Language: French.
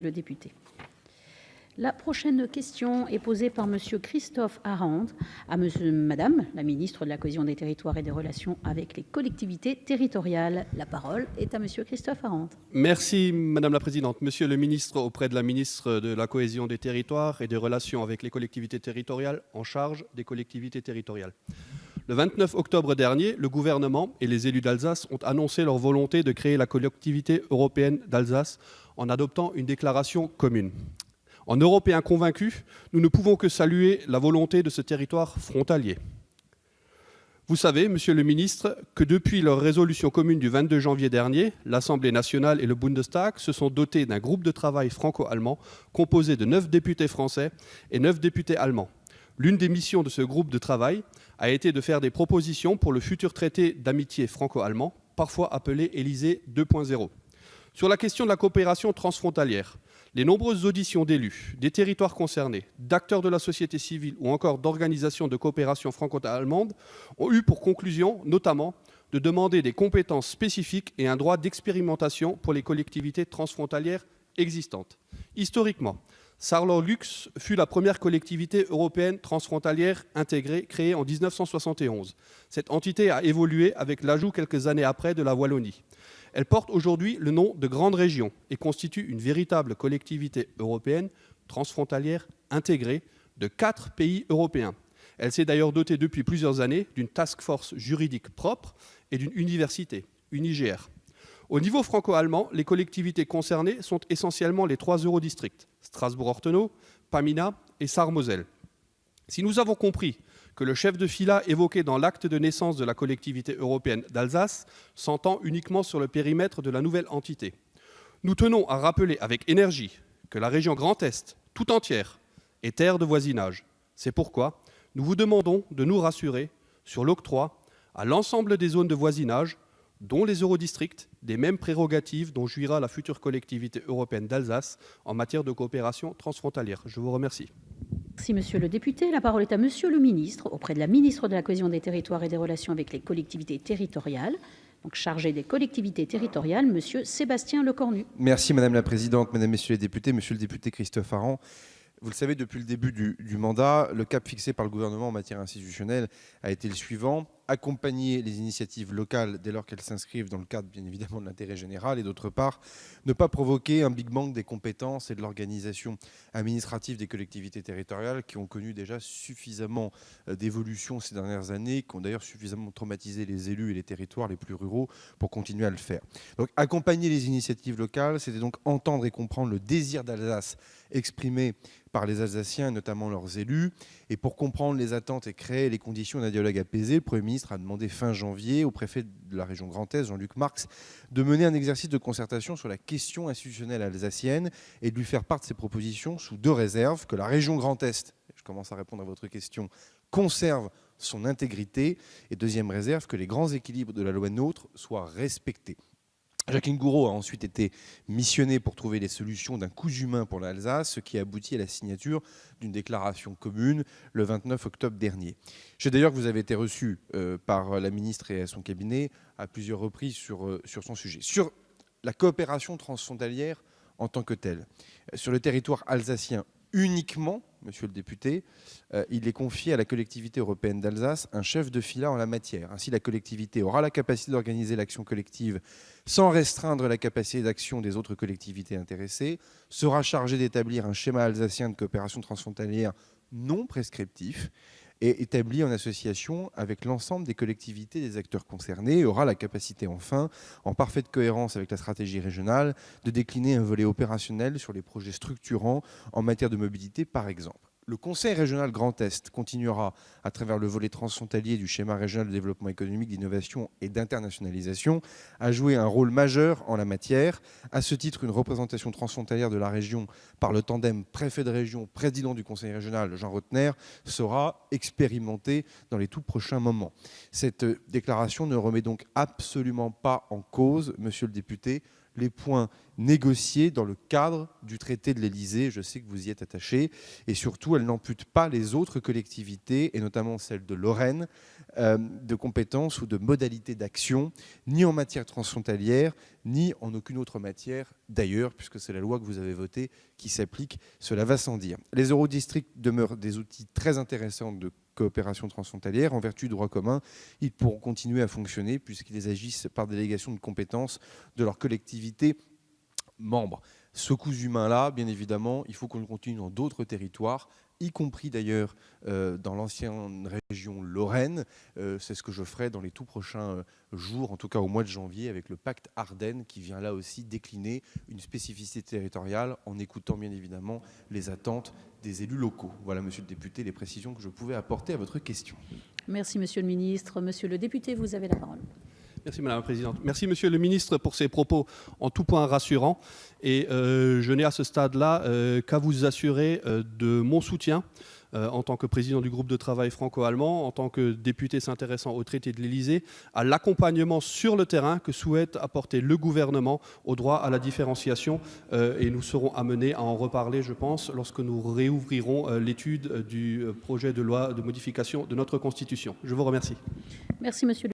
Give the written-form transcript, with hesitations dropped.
le député. La prochaine question est posée par Monsieur Christophe Arande à Madame la ministre de la Cohésion des Territoires et des Relations avec les collectivités territoriales. La parole est à Monsieur Christophe Arande. Merci Madame la Présidente. Monsieur le ministre, auprès de la ministre de la Cohésion des Territoires et des Relations avec les collectivités territoriales en charge des collectivités territoriales. Le 29 octobre dernier, le gouvernement et les élus d'Alsace ont annoncé leur volonté de créer la collectivité européenne d'Alsace en adoptant une déclaration commune. En Européens convaincus, nous ne pouvons que saluer la volonté de ce territoire frontalier. Vous savez, Monsieur le ministre, que depuis leur résolution commune du 22 janvier dernier, l'Assemblée nationale et le Bundestag se sont dotés d'un groupe de travail franco-allemand composé de 9 députés français et 9 députés allemands. L'une des missions de ce groupe de travail a été de faire des propositions pour le futur traité d'amitié franco-allemand, parfois appelé Élysée 2.0. Sur la question de la coopération transfrontalière, les nombreuses auditions d'élus, des territoires concernés, d'acteurs de la société civile ou encore d'organisations de coopération franco-allemande ont eu pour conclusion, notamment, de demander des compétences spécifiques et un droit d'expérimentation pour les collectivités transfrontalières existantes. Historiquement, Saarlor-Lux fut la première collectivité européenne transfrontalière intégrée créée en 1971. Cette entité a évolué avec l'ajout quelques années après de la Wallonie. Elle porte aujourd'hui le nom de Grande Région et constitue une véritable collectivité européenne transfrontalière intégrée de 4 pays européens. Elle s'est d'ailleurs dotée depuis plusieurs années d'une task force juridique propre et d'une université, une IGR. Au niveau franco-allemand, les collectivités concernées sont essentiellement les 3 eurodistricts, Strasbourg-Ortenau, Pamina et Sarre-Moselle. Si nous avons compris que le chef de fila évoqué dans l'acte de naissance de la collectivité européenne d'Alsace s'entend uniquement sur le périmètre de la nouvelle entité, nous tenons à rappeler avec énergie que la région Grand Est, tout entière, est terre de voisinage. C'est pourquoi nous vous demandons de nous rassurer sur l'octroi à l'ensemble des zones de voisinage, dont les eurodistricts, des mêmes prérogatives dont jouira la future collectivité européenne d'Alsace en matière de coopération transfrontalière. Je vous remercie. Merci Monsieur le député. La parole est à Monsieur le ministre, auprès de la ministre de la Cohésion des Territoires et des Relations avec les collectivités territoriales, donc chargé des collectivités territoriales, Monsieur Sébastien Lecornu. Merci Madame la Présidente, Mesdames, Messieurs les députés, Monsieur le député Christophe Arand. Vous le savez, depuis le début du mandat, le cap fixé par le gouvernement en matière institutionnelle a été le suivant: accompagner les initiatives locales dès lors qu'elles s'inscrivent dans le cadre, bien évidemment, de l'intérêt général, et d'autre part, ne pas provoquer un big bang des compétences et de l'organisation administrative des collectivités territoriales qui ont connu déjà suffisamment d'évolution ces dernières années, qui ont d'ailleurs suffisamment traumatisé les élus et les territoires les plus ruraux pour continuer à le faire. Donc, accompagner les initiatives locales, c'était donc entendre et comprendre le désir d'Alsace exprimé par les Alsaciens, notamment leurs élus. Et pour comprendre les attentes et créer les conditions d'un dialogue apaisé, le Premier ministre a demandé fin janvier au préfet de la région Grand Est, Jean-Luc Marx, de mener un exercice de concertation sur la question institutionnelle alsacienne et de lui faire part de ses propositions sous 2 réserves: que la région Grand Est, je commence à répondre à votre question, conserve son intégrité, et deuxième réserve, que les grands équilibres de la loi NOTRe soient respectés. Jacqueline Gourault a ensuite été missionnée pour trouver les solutions d'un cousu main pour l'Alsace, ce qui a abouti à la signature d'une déclaration commune le 29 octobre dernier. Je sais d'ailleurs que vous avez été reçu par la ministre et son cabinet à plusieurs reprises sur son sujet. Sur la coopération transfrontalière en tant que telle, sur le territoire alsacien uniquement, monsieur le député, il est confié à la collectivité européenne d'Alsace un chef de fila en la matière. Ainsi, la collectivité aura la capacité d'organiser l'action collective sans restreindre la capacité d'action des autres collectivités intéressées, sera chargée d'établir un schéma alsacien de coopération transfrontalière non prescriptif et établi en association avec l'ensemble des collectivités et des acteurs concernés, et aura la capacité enfin, en parfaite cohérence avec la stratégie régionale, de décliner un volet opérationnel sur les projets structurants en matière de mobilité, par exemple. Le Conseil régional Grand Est continuera, à travers le volet transfrontalier du schéma régional de développement économique, d'innovation et d'internationalisation, à jouer un rôle majeur en la matière. À ce titre, une représentation transfrontalière de la région par le tandem préfet de région, président du Conseil régional, Jean Rotner, sera expérimentée dans les tout prochains moments. Cette déclaration ne remet donc absolument pas en cause, monsieur le député, les points négociés dans le cadre du traité de l'Élysée. Je sais que vous y êtes attaché. Et surtout, elle n'ampute pas les autres collectivités, et notamment celle de Lorraine, de compétences ou de modalités d'action, ni en matière transfrontalière, ni en aucune autre matière d'ailleurs, puisque c'est la loi que vous avez votée qui s'applique, cela va sans dire. Les eurodistricts demeurent des outils très intéressants de coopération transfrontalière. En vertu du droit commun, ils pourront continuer à fonctionner puisqu'ils agissent par délégation de compétences de leur collectivité membres. Ce coût humain-là, bien évidemment, il faut qu'on le continue dans d'autres territoires, y compris d'ailleurs dans l'ancienne région Lorraine. C'est ce que je ferai dans les tout prochains jours, en tout cas au mois de janvier, avec le pacte Ardennes qui vient là aussi décliner une spécificité territoriale en écoutant bien évidemment les attentes des élus locaux. Voilà, monsieur le député, les précisions que je pouvais apporter à votre question. Merci, monsieur le ministre. Monsieur le député, vous avez la parole. Merci Madame la Présidente. Merci Monsieur le Ministre pour ces propos en tout point rassurants. Et je n'ai à ce stade-là qu'à vous assurer de mon soutien en tant que président du groupe de travail franco-allemand, en tant que député s'intéressant au traité de l'Élysée, à l'accompagnement sur le terrain que souhaite apporter le gouvernement au droit à la différenciation. Et nous serons amenés à en reparler, je pense, lorsque nous réouvrirons l'étude du projet de loi de modification de notre Constitution. Je vous remercie. Merci, monsieur.